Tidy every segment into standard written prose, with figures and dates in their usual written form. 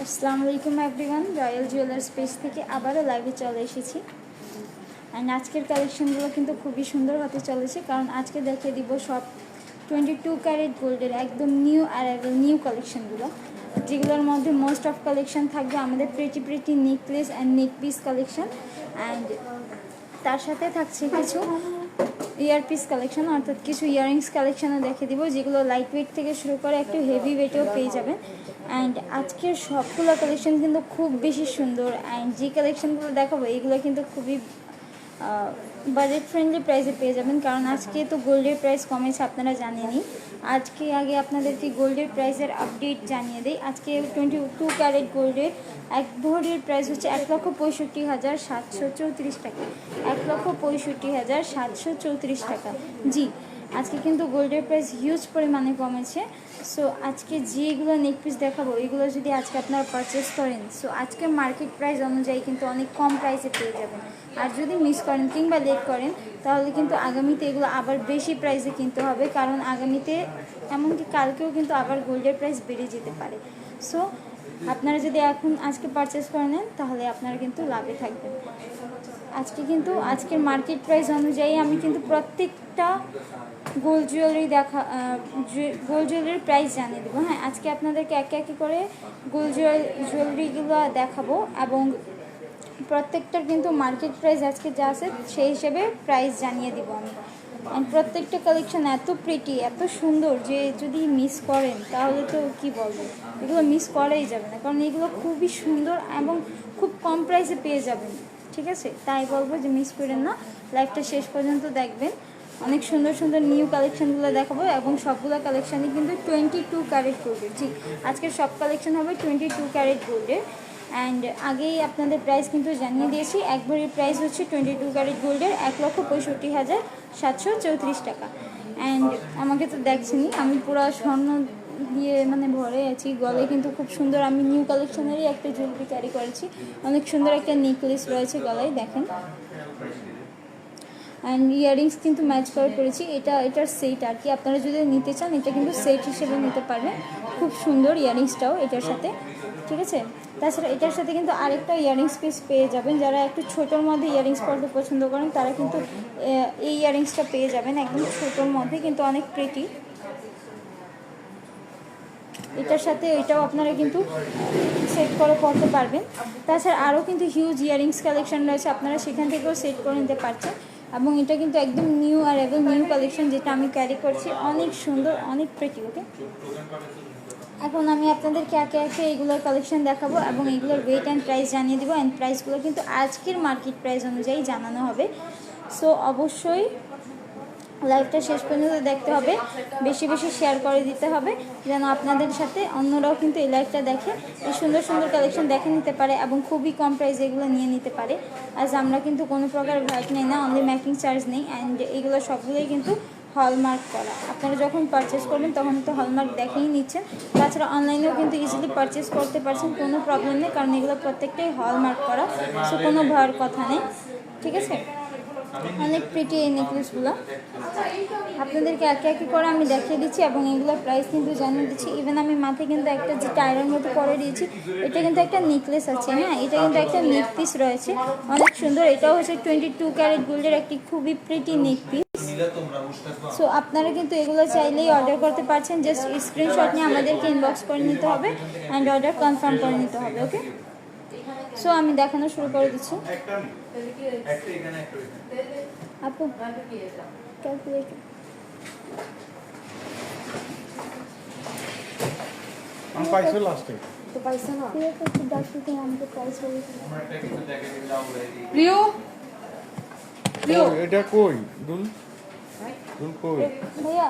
আসসালামু আলাইকুম everyone, royal jewellers page থেকে আবারও লাইভে চলে এসেছি। অ্যান্ড আজকের কালেকশনগুলো কিন্তু খুবই সুন্দর হতে চলেছে, কারণ আজকে দেখিয়ে দিব সব 22 ক্যারেট গোল্ডের একদম নিউ অ্যারাইভেল নিউ কালেকশনগুলো, যেগুলোর মধ্যে মোস্ট অফ কালেকশন থাকবে আমাদের pretty necklace and neck piece collection, and তার সাথে থাকছে কিছু ইয়ারপিস কালেকশন, অর্থাৎ কিছু ইয়াররিংস কালেকশনও দেখে দিব, যেগুলো লাইট ওয়েট থেকে শুরু করে একটু হেভি ওয়েটেও পেয়ে যাবেন। অ্যান্ড আজকের সবগুলো কালেকশন কিন্তু খুব বেশি সুন্দর, অ্যান্ড যে কালেকশনগুলো দেখাবো এগুলো কিন্তু খুবই বাজেট ফ্রেন্ডলি প্রাইসে পেয়ে যাবেন, কারণ আজকে তো গোল্ডের প্রাইস কমেছে আপনারা জানেনই। আজকে আগে আপনাদেরকে গোল্ডের প্রাইসের আপডেট জানিয়ে দিই। আজকে 22 ক্যারেট গোল্ডের এক ভরির প্রাইস হচ্ছে 1,65,734 টাকা, 1,65,734 টাকা। জি, আজকে কিন্তু গোল্ডের প্রাইস হিউজ পরিমাণে কমেছে। সো আজকে যেগুলো নেক পিস দেখাবো এগুলো যদি আজকে আপনারা পারচেস করেন, সো আজকে মার্কেট প্রাইস অনুযায়ী কিন্তু অনেক কম প্রাইসে পেয়ে যাবেন। আর যদি মিস করেন কিংবা লেট করেন তাহলে কিন্তু আগামীতে এগুলো আবার বেশি প্রাইসে কিনতে হবে, কারণ আগামীতে এমনকি কালকেও কিন্তু আবার গোল্ডের প্রাইস বেড়ে যেতে পারে। সো আপনারা যদি আজকে পারচেস করে নেন তাহলে আপনারা কিন্তু লাভে থাকবেন। আজকের মার্কেট প্রাইস অনুযায়ী আমি কিন্তু প্রত্যেকটা গোল্ড জুয়েলারির প্রাইস জানিয়ে দেবো। হ্যাঁ, আজকে আপনাদেরকে একে একে করে গোল্ড জুয়েলারিগুলো দেখাবো, এবং প্রত্যেকটার কিন্তু মার্কেট প্রাইস আজকে যা আছে সেই হিসেবে প্রাইস জানিয়ে দিব আমি। অ্যান্ড প্রত্যেকটা কালেকশন এত প্রিটি, এত সুন্দর যে যদি মিস করেন তাহলে তো কি বলবো, এগুলো মিস করাই যাবে না, কারণ এগুলো খুবই সুন্দর এবং খুব কম প্রাইসে পেয়ে যাবেন। ঠিক আছে, তাই বলবো যে মিস করেন না, লাইভটা শেষ পর্যন্ত দেখবেন। অনেক সুন্দর সুন্দর নিউ কালেকশনগুলো দেখাবো, এবং সবগুলো কালেকশানই কিন্তু 22 ক্যারেট গোল্ডের। জি, আজকের সব কালেকশন হবে 22 ক্যারেট গোল্ডের। অ্যান্ড আগেই আপনাদের প্রাইস কিন্তু জানিয়ে দিয়েছি, এক ভরির প্রাইস হচ্ছে 22 ক্যারেট গোল্ডের 1,65,734 টাকা। অ্যান্ড আমাকে তো দেখছেনই, আমি পুরো স্বর্ণ দিয়ে ভরে আছি, গলায় কিন্তু খুব সুন্দর, আমি নিউ কালেকশনেরই একটা জুয়েলারি ক্যারি করেছি, অনেক সুন্দর একটা নেকলেস রয়েছে গলায়, দেখেন। অ্যান্ড ইয়াররিংস কিন্তু ম্যাচ করে পড়েছি, এটার সেট আর কি, আপনারা যদি নিতে চান এটা কিন্তু সেট হিসেবে নিতে পারবেন। খুব সুন্দর ইয়াররিংসটাও এটার সাথে, ঠিক আছে। তাছাড়া এটার সাথে কিন্তু আরেকটা ইয়াররিংস পিস পেয়ে যাবেন, যারা একটু ছোটোর মধ্যে ইয়াররিংস পরতে পছন্দ করেন তারা কিন্তু এই ইয়াররিংসটা পেয়ে যাবেন, একদম ছোটোর মধ্যে কিন্তু অনেক প্রিটি। এটার সাথে এটাও আপনারা কিন্তু সেট করে পড়তে পারবেন। তাছাড়া আরও কিন্তু হিউজ ইয়াররিংস কালেকশন রয়েছে, আপনারা সেখান থেকেও সেট করে নিতে পারছেন। এবং এটা কিন্তু একদম নিউ অ্যারাইভেল নিউ কালেকশন, যেটা আমি ক্যারি করছি, অনেক সুন্দর, অনেক প্রিটি। ওকে, এখন আমি আপনাদেরকে একে একে এইগুলোর কালেকশন দেখাবো এবং এইগুলোর ওয়েট অ্যান্ড প্রাইস জানিয়ে দেবো। অ্যান্ড প্রাইসগুলো কিন্তু আজকের মার্কেট প্রাইস অনুযায়ী জানানো হবে। সো অবশ্যই লাইভটা শেষ পর্যন্ত দেখতে হবে, বেশি বেশি শেয়ার করে দিতে হবে, যেন আপনাদের সাথে অন্যরাও কিন্তু এই লাইভটা দেখে এই সুন্দর সুন্দর কালেকশন দেখে নিতে পারে এবং খুবই কম প্রাইসে এগুলো নিয়ে নিতে পারে। আজ আমরা কিন্তু কোনো প্রকার ভ্যাট নেই না, অনলি মেকিং চার্জ নেই। অ্যান্ড এগুলো সবগুলোই কিন্তু হলমার্ক করা, আপনারা যখন পারচেস করবেন তখন তো হলমার্ক দেখেই নিচ্ছেন। তাছাড়া অনলাইনেও কিন্তু ইজিলি পারচেস করতে পারছেন, কোনো প্রবলেম নেই, কারণ এগুলো প্রত্যেকটাই হলমার্ক করা, সো কোনো ভয়ের কথা নেই। ঠিক আছে, অনেক প্রিটি এই নেকলেসগুলো আপনাদেরকে একে একে করে আমি দেখিয়ে দিচ্ছি, এবং এগুলোর প্রাইস কিন্তু জানিয়ে দিচ্ছি। ইভেন আমি মাথায় কিন্তু একটা যে টায়ারের মতো করে দিয়েছি, এটা কিন্তু একটা নেকলেস আছে। হ্যাঁ, এটা কিন্তু একটা নেক পিস রয়েছে, অনেক সুন্দর। এটাও হচ্ছে 22 ক্যারেট গোল্ডের একটি খুবই প্রিটি নেক পিস। সো আপনারা কিন্তু এগুলো চাইলেই অর্ডার করতে পারছেন, জাস্ট স্ক্রিনশট নিয়ে আমাদেরকে ইনবক্স করে নিতে হবে অ্যান্ড অর্ডার কনফার্ম করে নিতে হবে। ওকে, সো আমি দেখানো শুরু করে দিচ্ছি। আপু ক্যালকুলেটর আমি পাইছো লাস্টে তো পয়সা না দিয়ে একটু ডাকতে আমাকে প্রাইস বলে প্রিয় প্রিয় এটা কই দুল দুল কই ভাইয়া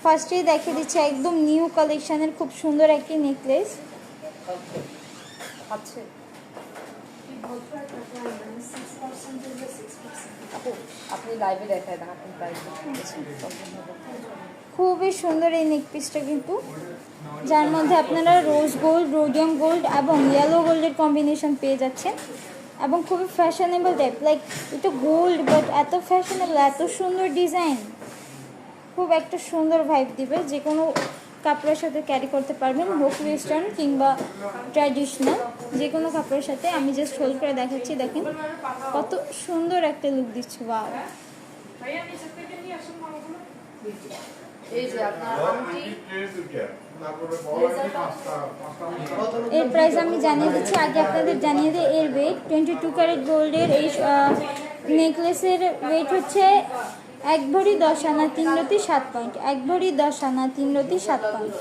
ফার্স্টেই দেখিয়ে দিচ্ছি একদম নিউ কালেকশনের খুব সুন্দর একটি নেকলেস। আচ্ছা, আপনি লাইভে দেখায় দেন, আপনি প্রাইস খুবই সুন্দর এই নেক পিসটা কিন্তু, যার মধ্যে আপনারা রোজ গোল্ড, রোডিয়াম গোল্ড এবং ইয়েলো গোল্ডের কম্বিনেশন পেয়ে যাচ্ছেন, এবং খুবই ফ্যাশনেবল টাইপ, লাইক এটা গোল্ড বাট এত ফ্যাশনেবল, এত সুন্দর ডিজাইন, খুব একটা সুন্দর ভাইব দিবে। যে কোনো কাপড়ের সাথে ক্যারি করতে পারবেন, হোক ওয়েস্টার্ন কিংবা ট্র্যাডিশনাল যে কোনো কাপড়ের সাথে। আমি জাস্ট হোল্ড করে দেখাচ্ছি, দেখেন কত সুন্দর একটা লুক দিচ্ছে। ওয়াও, এই যে আপনার আংটি এর প্রাইস আমি জানিয়ে দিচ্ছি। আগে আপনাদের জানিয়ে দিই এর ওয়েট। 22 ক্যারেট গোল্ডের এই নেকলেসের ওয়েট হচ্ছে 1 ভরি 10 আনা 3 রতি 7 পয়েন্ট। 1 ভরি 10 আনা 3 রতি 7 পয়েন্ট।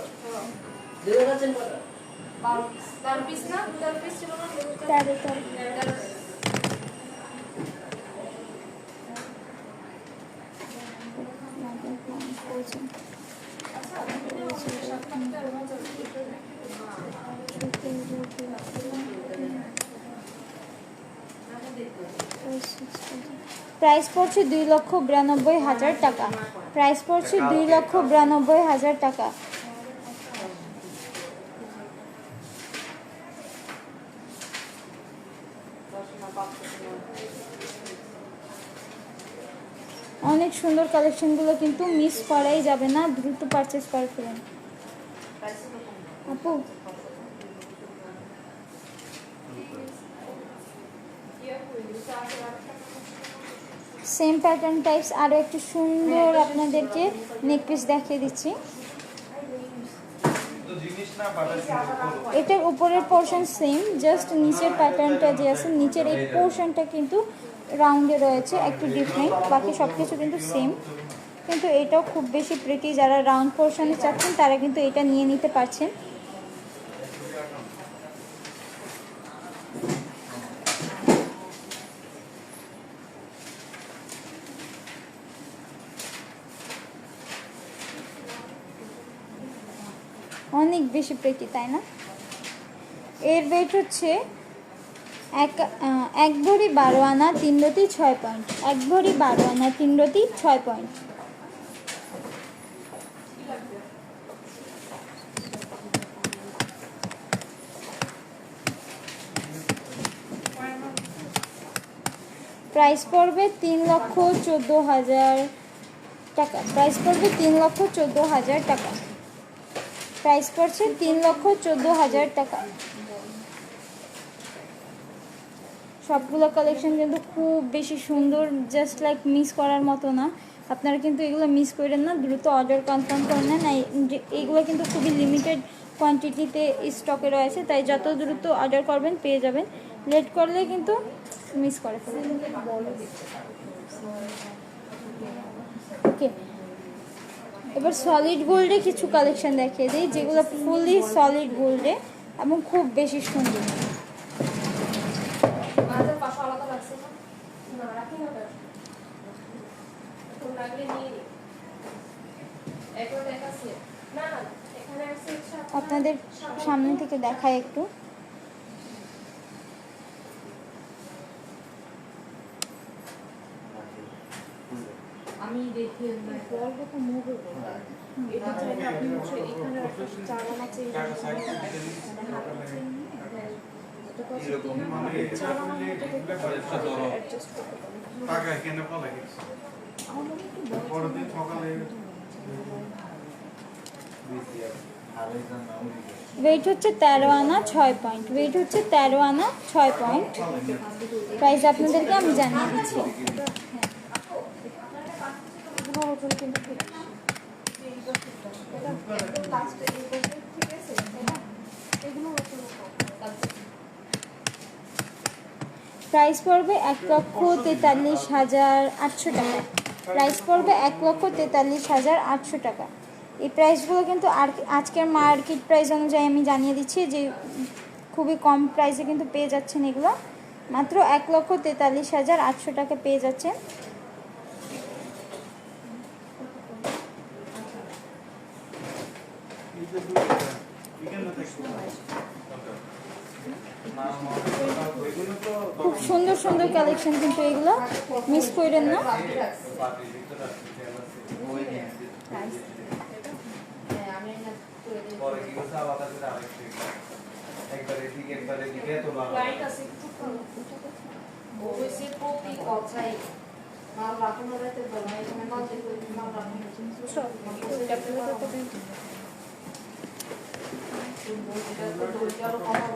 12 পিস না 12 পিস ছিল না 13 প্রাইস পড়ছে 2,92,000 টাকা। প্রাইস পড়ছে 2,92,000 টাকা। অনেক সুন্দর কালেকশনগুলো কিন্তু মিস করাই যাবে না, দ্রুত পারচেস করে ফেলেন আপু। সেম প্যাটার্ন টাইপস আরও একটু সুন্দর আপনাদেরকে নেকপিস দেখিয়ে দিচ্ছি। এটার উপরের পোর্শন সেম, জাস্ট নিচের প্যাটার্নটা যে আছে নিচের এই পোর্শনটা কিন্তু রাউন্ডে রয়েছে, একটু ডিফারেন্ট, বাকি সব কিছু কিন্তু সেম। কিন্তু এটাও খুব বেশি প্রিটি, যারা রাউন্ড পোর্শনে চাচ্ছেন তারা কিন্তু এটা নিয়ে নিতে পারছেন। অনেক বেশি প্রিটি, তাই না? এর ওয়েট হচ্ছে 1 ভরি 12 আনা 3 রতি 6 পয়েন্ট। 1 ভরি 12 আনা 3 রতি 6 পয়েন্ট। প্রাইস পড়বে 3,14,000 টাকা। প্রাইস পড়বে 3,14,000 টাকা। প্রাইস পড়ছে 3,14,000 টাকা। সবগুলো কালেকশন কিন্তু খুব বেশি সুন্দর, জাস্ট লাইক মিস করার মতো না। আপনারা কিন্তু এগুলো মিস করেন না, দ্রুত অর্ডার কনফার্ম করে নেন। এইগুলো কিন্তু খুবই লিমিটেড কোয়ান্টিটিতে স্টকে রয়েছে, তাই যত দ্রুত অর্ডার করবেন পেয়ে যাবেন। লেট করলে কিন্তু মিস করে ফেলবেন। ওকে, এবার সলিড গোল্ডে কিছু কালেকশন দেখিয়ে দিই, যেগুলো ফুলি সলিড গোল্ডে এবং খুব বেশি সুন্দর। আমাদের পাশে আলাদা লাগছে না না রাখি না তো লাগলে নিয়ে নি একবার দেখাচ্ছি না না এখানে আছে আপনাদের সামনে থেকে দেখায় একটু। আমি দেখি বলবো তো মুভ এটা চাইলে আপনি হচ্ছে এখানে চার আনা চেঞ্জ ওয়েট হচ্ছে 13 আনা 6 পয়েন্ট। ওয়েট হচ্ছে 13 আনা 6 পয়েন্ট। প্রাইস আপনাদেরকে আমি জানিয়ে দিচ্ছি। প্রাইস পড়বে 1,43,800 টাকা। প্রাইস পড়বে 1,43,800 টাকা। এই প্রাইসগুলো কিন্তু আজকের মার্কেট প্রাইস অনুযায়ী আমি জানিয়ে দিচ্ছি যে খুবই কম প্রাইসে কিন্তু পেয়ে যাচ্ছেন এগুলো, মাত্র 1,43,800 টাকা পেয়ে যাচ্ছেন। খুব সুন্দর সুন্দর কালেকশন কিন্তু এগুলো, মিস করেন না।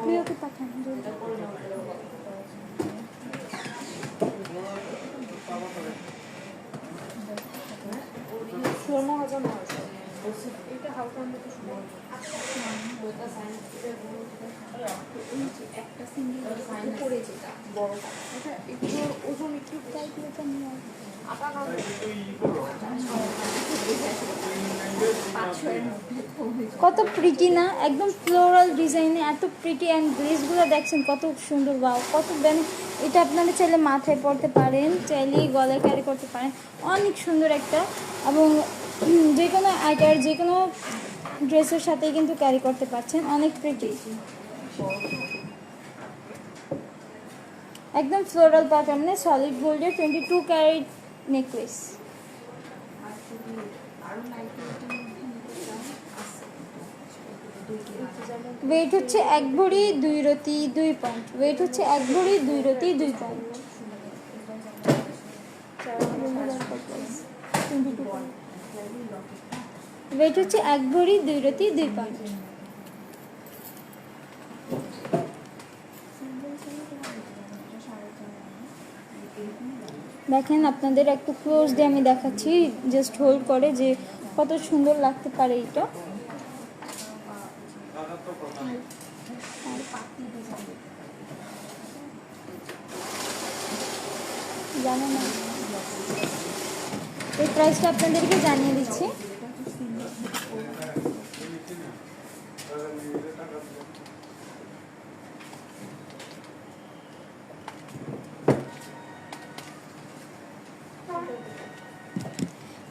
প্রিয়কে পাঠান। ষোলো হাজার নয়শো। এটা হালকা মতো একটা সিঙ্গেল উপরে যেটা বড়টা এটা একটু ওজন একটু ক্যালকুলেটর নিয়ে আসবে। আটা না কত প্রিটি না, একদম ফ্লোরাল ডিজাইনে এত প্রিটি, অ্যান্ড গ্লেসগুলো দেখছেন কত সুন্দর। বা কত এটা আপনারা চাইলে মাথায় পরতে পারেন, চাইলে গলায় ক্যারি করতে পারেন, অনেক সুন্দর একটা। এবং যে কোনো আইটার যে কোনো ড্রেসের সাথেই কিন্তু ক্যারি করতে পারছেন, অনেক প্রিটি, একদম ফ্লোরাল প্যাটার্নে সলিড গোল্ডের 22 ক্যারেট নেকলেস। ওয়েট হচ্ছে 1 ভরি 2 রতি 2 পয়েন্ট। ওয়েট হচ্ছে 1 ভরি 2 রতি 2 পয়েন্ট। ওয়েট হচ্ছে 1 ভরি 2 রতি 2 পয়েন্ট। দেখেন আপনাদের একটু ক্লোজ দিয়ে আমি দেখাচ্ছি, জাস্ট হোল্ড করে, যে কত সুন্দর লাগতে পারে এটা। জানেন না, এই প্রাইসটা আপনাদেরকে জানিয়ে দিচ্ছি।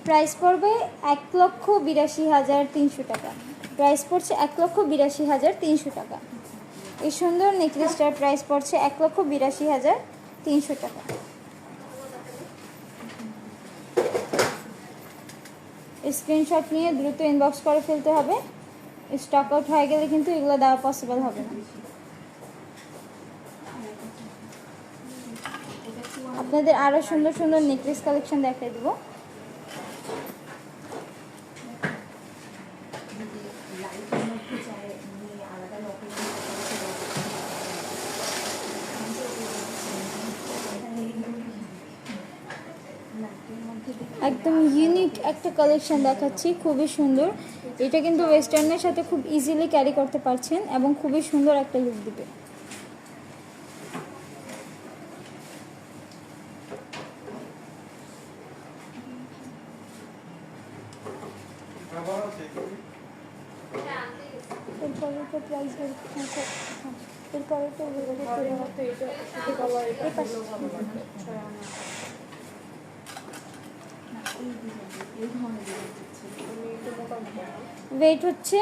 প্রাইস পড়বে 1,82,300 টাকা। প্রাইস পড়ছে 1,82,300 টাকা। এই সুন্দর নেকলেসটার প্রাইস পড়ছে 1,82,300 টাকা। স্ক্রিনশট নিয়ে দ্রুত ইনবক্স করে ফেলতে হবে, স্টক আউট হয়ে গেলে কিন্তু এগুলো দেওয়া পসিবল হবে না। আপনাদের আরও সুন্দর সুন্দর নেকলেস কালেকশন দেখাই দেবো। একদম ইউনিক একটা কালেকশন দেখাচ্ছি, খুবই সুন্দর। এটা কিন্তু ওয়েস্টার্নের সাথে খুব ইজিলি ক্যারি করতে পারছেন এবং খুবই সুন্দর একটা লুক দিবে। ওয়েট হচ্ছে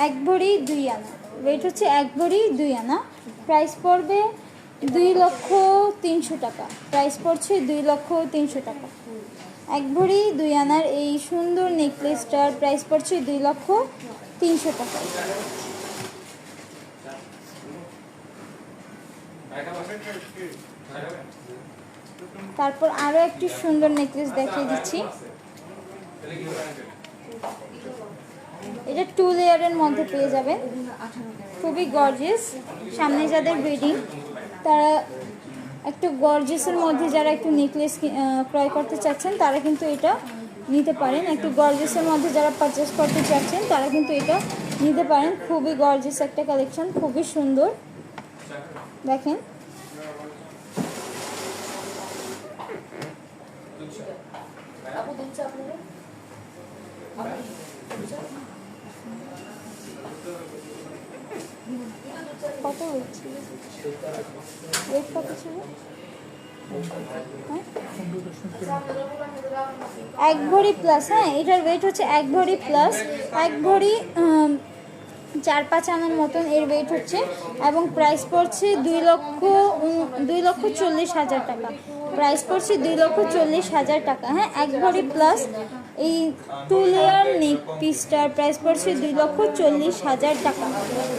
1 ভরি 2 আনা। ওয়েট হচ্ছে 1 ভরি 2 আনা। প্রাইস পড়বে 2,03,000 টাকা। প্রাইস পড়ছে 2,03,000 টাকা। 1 ভরি 2 আনার এই সুন্দর নেকলেসটার প্রাইস পড়ছে 2,03,000 টাকা। তারপর আরও একটি সুন্দর নেকলেস দেখিয়ে দিচ্ছি। এটা 2 লেয়ারের মধ্যে পেয়ে যাবেন, খুবই গর্জিয়াস। সামনে যাদের ওয়েডিং তারা একটু গর্জিয়াসের মধ্যে যারা একটু নেকলেস ক্রয় করতে চাচ্ছেন তারা কিন্তু এটা নিতে পারেন। একটু গর্জিয়াসের মধ্যে যারা পারচেস করতে চাচ্ছেন তারা কিন্তু এটা নিতে পারেন। খুবই গর্জিয়াস একটা কালেকশন, খুবই সুন্দর। দেখেন কত ওয়েট ছিল, ওয়েট কত ছিল? 1 ভরি প্লাস। হ্যাঁ, এটার ওয়েট হচ্ছে 1 ভরি প্লাস, 1 ভরি 4-5 আনার মতন এর ওয়েট হচ্ছে। এবং প্রাইস পড়ছে 2,40,000 টাকা। প্রাইস পড়ছে 2,40,000 টাকা। হ্যাঁ, 1 ভরি প্লাস এই 2 লেয়ার নেক পিসটার প্রাইস পড়ছে 2,40,000 টাকা।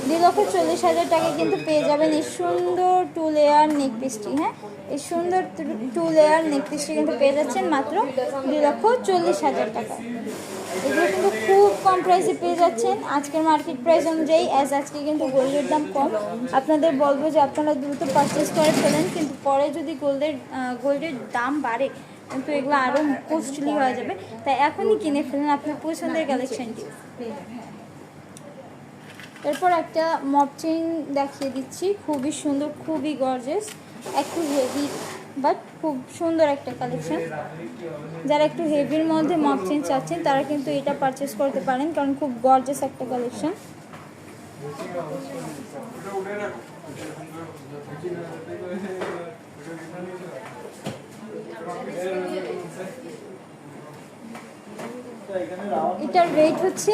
2,40,000 টাকা কিন্তু পেয়ে যাবেন এই সুন্দর 2 লেয়ার নেক পিসটি। হ্যাঁ, এই সুন্দর 2 লেয়ার নেক পিসটি কিন্তু পেয়ে যাচ্ছেন মাত্র 2,40,000 টাকা। এগুলো কিন্তু খুব কম প্রাইসে পেয়ে যাচ্ছেন আজকের মার্কেট প্রাইস অনুযায়ী। আজকে কিন্তু গোল্ডের দাম কম, আপনাদের বলবো যে আপনারা দ্রুত পারচেস করে ফেলেন, কিন্তু পরে যদি গোল্ডের দাম বাড়ে কিন্তু এগুলো আরও কস্টলি হয়ে যাবে, তাই এখনই কিনে ফেলেন আপনার পছন্দের কালেকশনটি। এরপর একটা মপ চেইন দেখিয়ে দিচ্ছি, খুবই সুন্দর, খুবই গর্জিয়াস, একটু হেভি বাট খুব সুন্দর একটা কালেকশন। যারা একটু হেভির মধ্যে মপ চেইন চাচ্ছেন তারা কিন্তু এটা পারচেস করতে পারেন, কারণ খুব গর্জিয়াস একটা কালেকশন। এটার ওয়েট হচ্ছে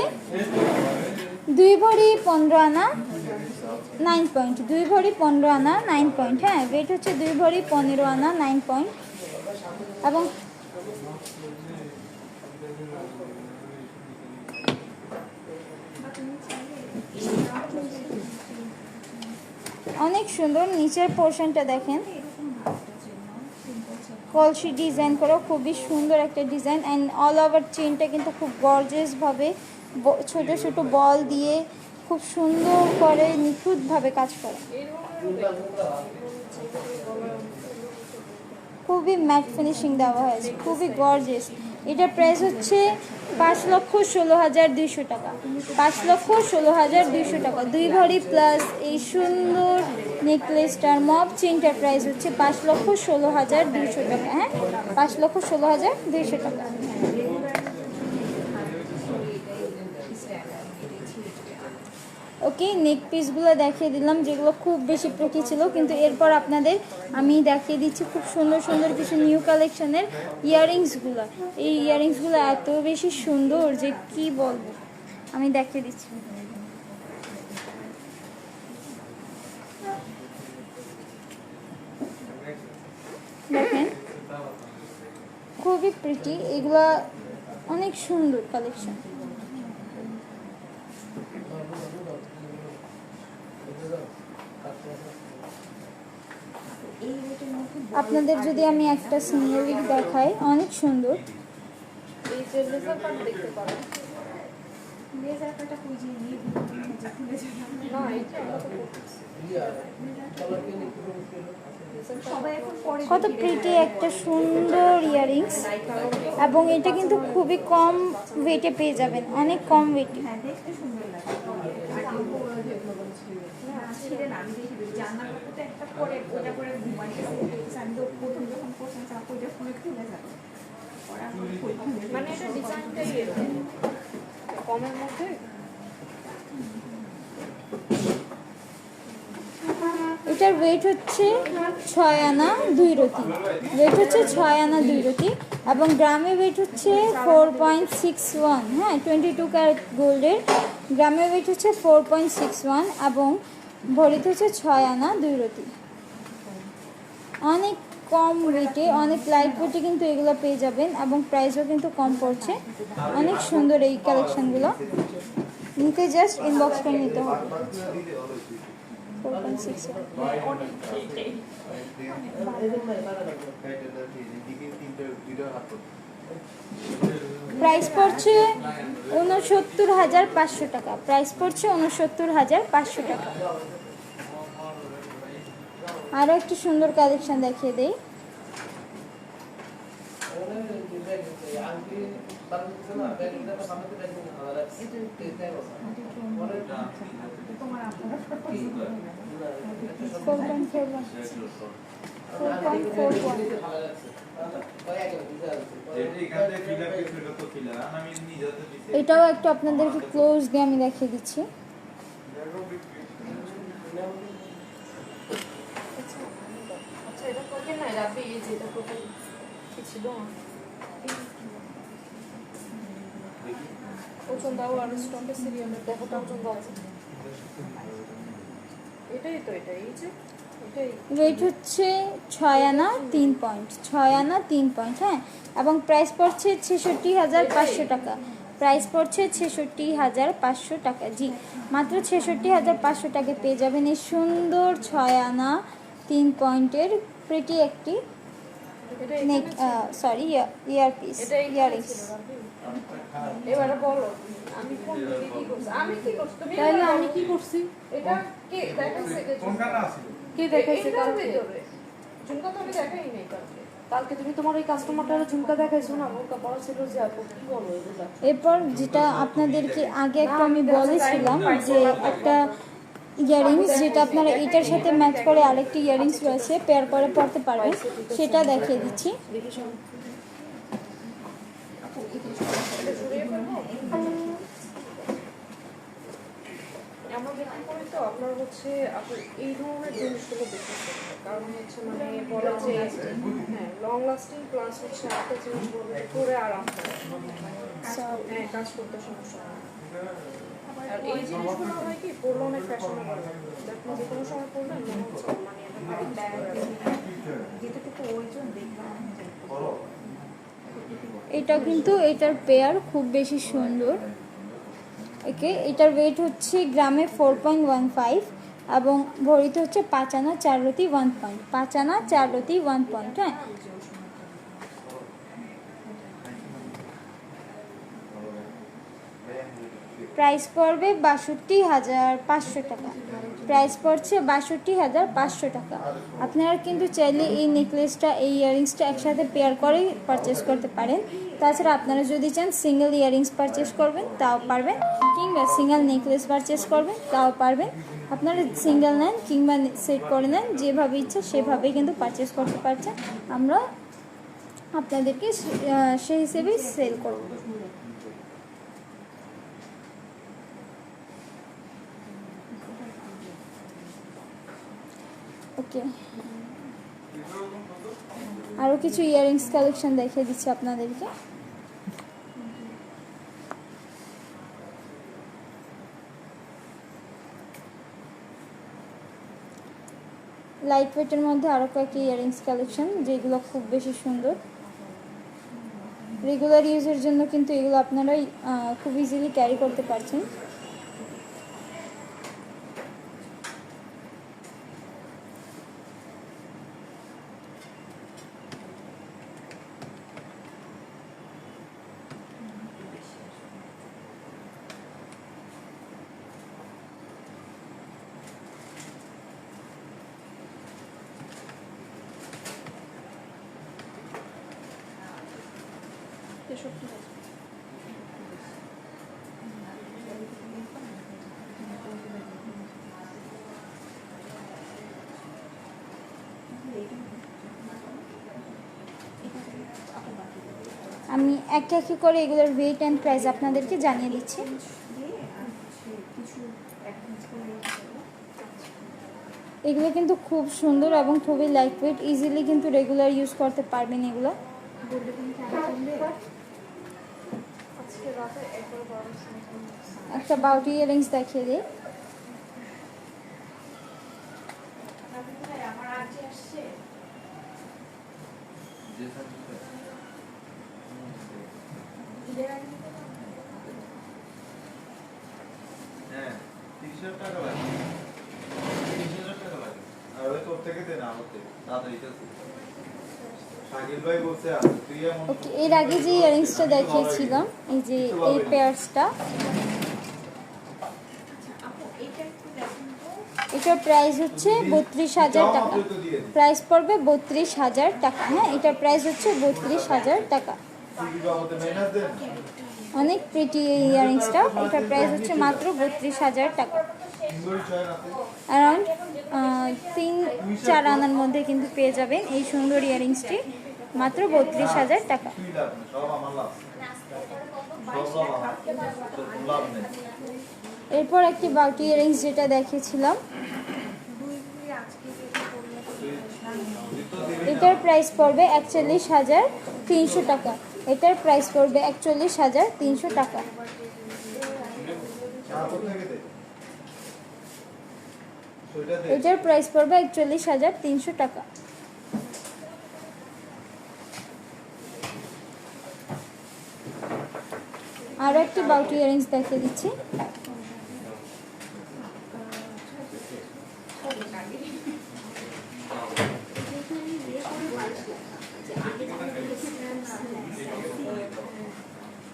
2 ভরি 15 আনা 9 পয়েন্ট, 2 ভরি 15 আনা 9 পয়েন্ট। হ্যাঁ, ওয়েট হচ্ছে 2 ভরি 15 আনা 9 পয়েন্ট। এবং অনেক সুন্দর, নিচের পোর্শনটা দেখেন, কলসি ডিজাইন করা, খুবই সুন্দর একটা ডিজাইন। অ্যান্ড অল ওভার চেনটা কিন্তু খুব গর্জিয়াসভাবে ছোট ছোট বল দিয়ে খুব সুন্দর করে নিখুঁতভাবে কাজ করা, খুবই ম্যাট ফিনিশিং দেওয়া হয়েছে, খুবই গর্জিয়াস। এটার প্রাইস হচ্ছে 5,16,200 টাকা, 5,16,200 টাকা। 2 ভরি প্লাস এই সুন্দর নেকলেসটার মপ চেনটার প্রাইস হচ্ছে 5,16,200 টাকা। হ্যাঁ, 5,16,200 টাকা। ওকে, নেক পিসগুলো দেখিয়ে দিলাম যেগুলো খুব বেশি প্রিটি ছিল, কিন্তু এরপর আপনাদের আমি দেখিয়ে দিচ্ছি খুব সুন্দর সুন্দর কিছু নিউ কালেকশনের ইয়াররিংসগুলো। এই ইয়াররিংসগুলো এত বেশি সুন্দর যে কি বলবো, আমি দেখিয়ে দিচ্ছি। দেখেন, খুবই প্রিটি, এগুলা অনেক সুন্দর কালেকশন। আপনাদের যদি আমি একটা সিনারি দেখাই, অনেক সুন্দর। এই যে লেজার কাট দেখতে পারেন, লেজার কাটটা খুঁজে নিয়ে না, এটা আমরা তো করতেছি। সবাই এখন পরে কত প্রিটি একটা সুন্দর ইয়াররিংস, এবং এটা কিন্তু খুবই কম ওয়েটে পেয়ে যাবেন, অনেক কম ওয়েটে। দেখতে সুন্দর লাগে। ছিলেন আমি দেখি জান্নার তো একটা পরে ওটা করে ঘুমাইতেছে, আমি তো প্রথম যখন করছেন চাপ ওইটা ফোনে খুলে যাবে, মানে এটা ডিজাইনটাই এরকম কমের মধ্যে। এটার ওয়েট হচ্ছে 6 আনা 2 রতি, ওয়েট হচ্ছে 6 আনা 2 রতি, এবং গ্রামে ওয়েট হচ্ছে 4.61। হ্যাঁ, 22 ক্যারেট গোল্ডের গ্রামে ওয়েট হচ্ছে 4.61, এবং ভরিতে হচ্ছে 6 আনা 2 রতি। অনেক কম ওয়েটে, অনেক লাইট ওয়েটে কিন্তু এগুলো পেয়ে যাবেন, এবং প্রাইসও কিন্তু কম পড়ছে। অনেক সুন্দর এই কালেকশনগুলো, নিতে জাস্ট ইনবক্স করে নিতে হবে। 4.6 প্রাইস পড়ছে 69,500 টাকা, প্রাইস পড়ছে 69,500 টাকা। আরও একটি সুন্দর কালেকশন দেখিয়ে দেই। এটাও একটু আপনাদেরকে ক্লোজ দিয়ে আমি দেখিয়ে দিচ্ছি। আচ্ছা, এটা কোকে না রাবি, এই যে এটা কোকে কি ছিল পছন্দ আর স্টকে সিরিয়ালের দেখাটা পছন্দ আছে, এটাই তো, এটাই এই যে এটাই। ওয়েট হচ্ছে 6 আনা 3 পয়েন্ট, 6 আনা 3 পয়েন্ট। হ্যাঁ, এবং প্রাইস পড়ছে 66,500 টাকা, প্রাইস পড়ছে 66,500 টাকা। জি, মাত্র 66,500 টাকা পেয়ে যাবেন এই সুন্দর 6 আনা 3 পয়েন্টের প্রিটি একটি নেক, সরি, ইয়ারপিস, ইয়াররিংস। এবারে বলো আমি কোন দিকে কি করছি? আমি কি করছি? তুমি তাইলে এবার আমি বলো। কি করছি? এটা কে দেখাইছে কে? কোনখানে আছিল কে দেখাইছে এটার কালকে? ভিতরে। ঝুমকা তো আমি দেখাই নাই কালকে। কালকে তুমি তোমার ওই কাস্টমারটার ঝুমকা দেখাইছো না, ওটা বলা ছিল যে আপু কি বলো এগুলা? এরপর যেটা আপনাদেরকে আগে একটু আমি বলেছিলাম যে একটা ইয়ারিংস যেটা আপনারা এটার সাথে ম্যাচ করে আরেকটি ইয়ারিংস রয়েছে পেয়ার করে পরতে পারবেন, সেটা দেখিয়ে দিচ্ছি। দেখি শোনো। এটা সরিয়ে ফেলবো? আমার বেশি করে তো আপনার হচ্ছে আপনি এই ধরনের জিনিসগুলো বেশি করবেন। কারণ হচ্ছে মানে বলে যে হ্যাঁ লং লাস্টিং প্লাস হচ্ছে একটা জিনিস বলবে পরে আরাম হয়। হ্যাঁ কাজ করতে সমস্যা হয় না। আর এই জিনিসগুলো হয় কি পরলে অনেক ফ্যাশনেবল লাগে। আপনি যে কোনো সময় পরলেন মনে হচ্ছে মানে এটা ভারী ব্যাগ যেটুকু ওজন দেখলাম এটা কিন্তু এটার পেয়ার খুব বেশি সুন্দর। ওকে, এটার ওয়েট হচ্ছে গ্রামে 4.15 এবং ভরিতে হচ্ছে 5 আনা 4 রতি 1 পয়েন্ট, 5 আনা 4 রতি 1 পয়েন্ট। হ্যাঁ, প্রাইস পড়বে 62,500 টাকা। প্রাইস পড়ছে 62,500 টাকা। আপনারা কিন্তু চাইলে এই নেকলেসটা এই ইয়ারিংসটা একসাথে পেয়ার করেই পারচেস করতে পারেন। তাছাড়া আপনারা যদি চান সিঙ্গেল ইয়ারিংস পারচেস করবেন তাও পারবেন, কিংবা সিঙ্গেল নেকলেস পারচেস করবেন তাও পারবেন। আপনারা সিঙ্গেল নেন কিংবা সেট করে নেন, যেভাবে ইচ্ছা সেভাবেই কিন্তু পারচেস করতে পারছেন। আমরা আপনাদেরকে সেই হিসেবেই সেল করব। ওকে, আরও কিছু ইয়ারিংস কালেকশন দেখিয়ে দিচ্ছি আপনাদেরকে। লাইট ওয়েটের মধ্যে আরও কয়েকটি ইয়ারিংস কালেকশন যেগুলো খুব বেশি সুন্দর। রেগুলার ইউজের জন্য কিন্তু এগুলো আপনারা খুব ইজিলি ক্যারি করতে পারছেন। আমি এক এক করে এগুলোর ওয়েট অ্যান্ড প্রাইস আপনাদেরকে জানিয়ে দিচ্ছি। এগুলো কিন্তু খুব সুন্দর এবং খুবই লাইট ওয়েট, ইজিলি কিন্তু রেগুলার ইউজ করতে পারবেন এগুলো। আজকে রাতে একবার বড় একটা বাউটি ইয়ারিংস দেখিয়ে দিই। আমার আজকে আসছে হ্যাঁ 30,000 টাকা লাগে, 30,000 টাকা লাগে। আর ওই তোর থেকে দে না হতে তাড়াতাড়ি চলছে। শাকিল ভাই বলছে তুই এমন ওকে, এর আগে যে ইয়ারিংসটা দেখিয়েছিলাম এই যে এই পেয়ার্সটা, এটার প্রাইস হচ্ছে 32,000 টাকা। প্রাইস পড়বে 32,000 টাকা। হ্যাঁ, এটার প্রাইস হচ্ছে 32,000 টাকা। তুই বাবুতে মেহনত দেন। অনেক প্রিটি এই ইয়ারিংসটা। এটার প্রাইস হচ্ছে মাত্র 32,000 টাকা। সুন্দরী ছয় রাতে অ্যারাউন্ড 3-4 আনার মধ্যে কিন্তু পেয়ে যাবেন এই সুন্দর ইয়ারিংসটি মাত্র 32,000 টাকা। তুই লাভ নেই, সব আমার লাভ। সব লাভ আমার। তোর লাভ নেই। এরপর একটি বাউটি ইয়ারিংস যেটা দেখিয়েছিলাম, এটার প্রাইস পড়বে 41,300 টাকা। এটার প্রাইস পড়বে 41,300 টাকা। চা কোথায় দে? সেটা দে। এটার প্রাইস পড়বে 41,300 টাকা। আরও একটি বাউটি ইয়ারিংস দেখিয়ে দিচ্ছি।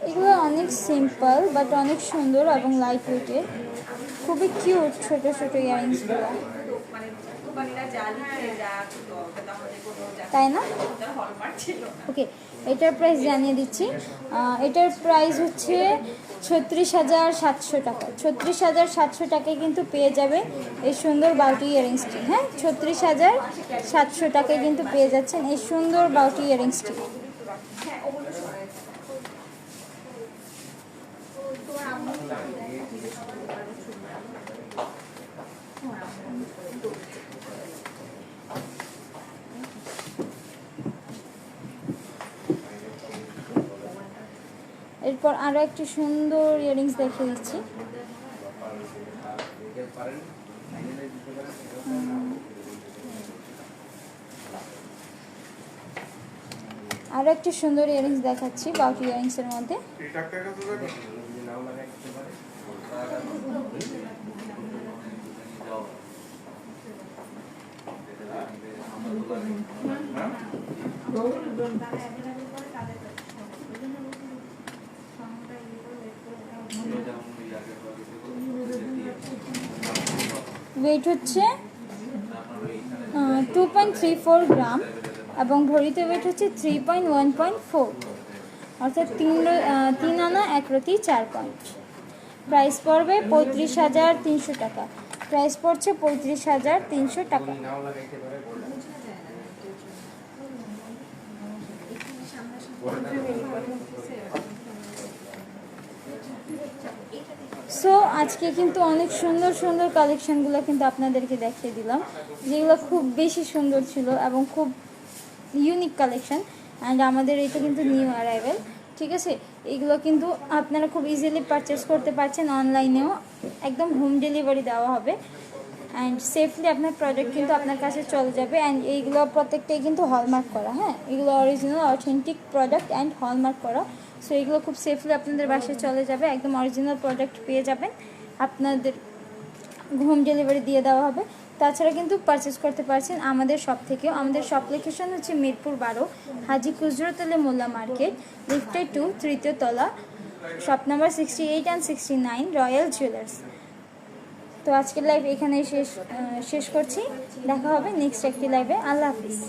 এগুলো অনেক অনেক সিম্পল বাট অনেক সুন্দর এবং লাইট ওয়েটের, খুবই কিউট ছোট ছোট ইয়ারিংসগুলো, মানে দোকানিরা যা লিখে যা কিন্তু আমাদের কোনো তাই না? হলমার্ক ছিল না। ওকে, এটার প্রাইস জানিয়ে দিচ্ছি। এটার প্রাইস হচ্ছে 36,700 টাকা। 36,700 টাকায় কিন্তু পেয়ে যাবে এই সুন্দর বাউটি ইয়ারিংসটি। হ্যাঁ, 36,700 টাকায় কিন্তু পেয়ে যাচ্ছেন এই সুন্দর বাউটি ইয়ারিংসটি। হ্যাঁ ওগুলো সবাই তোমার আম্মু এরপর আরও একটি সুন্দর ইয়ারিংস দেখিয়ে দিচ্ছি। আরও একটি সুন্দর ইয়ারিংস দেখাচ্ছি বাউটি ইয়ারিংসের মধ্যে। এই ডাক্তার কাছে যাবি? ওয়েট হচ্ছে 2.34 গ্রাম এবং ভরিতে ওয়েট হচ্ছে 3.1.4, অর্থাৎ 3 আনা 1 রতি 4 পয়েন্ট। প্রাইস পড়বে 35,300 টাকা। প্রাইস পড়ছে 35,300 টাকা। সো আজকে কিন্তু অনেক সুন্দর সুন্দর কালেকশনগুলো কিন্তু আপনাদেরকে দেখিয়ে দিলাম, যেগুলো খুব বেশি সুন্দর ছিল এবং খুব ইউনিক কালেকশন। অ্যান্ড আমাদের এটা কিন্তু নিউ অ্যারাইভেল, ঠিক আছে? এগুলো কিন্তু আপনারা খুব ইজিলি পারচেস করতে পারছেন, অনলাইনেও একদম হোম ডেলিভারি দেওয়া হবে অ্যান্ড সেফলি আপনার প্রোডাক্ট কিন্তু আপনার কাছে চলে যাবে। অ্যান্ড এইগুলো প্রত্যেকটাই কিন্তু হলমার্ক করা। হ্যাঁ, এগুলো original authentic product and hallmark করা। সো এগুলো খুব সেফলি আপনাদের বাসায় চলে যাবে, একদম অরিজিনাল প্রোডাক্ট পেয়ে যাবেন, আপনাদের হোম ডেলিভারি দিয়ে দেওয়া হবে। তাছাড়া কিন্তু পারচেস করতে পারছেন আমাদের শপ থেকেও। আমাদের শপ লোকেশন হচ্ছে মিরপুর 12, হাজি কুজরত আলী মোল্লা মার্কেট, লিফটেড 2, 3য় তলা, shop number 68 and 69, royal jewellers. তো আজকের লাইভ এখানেই শেষ করছি। দেখা হবে নেক্সট একটি লাইভে। আল্লাহ হাফিজ।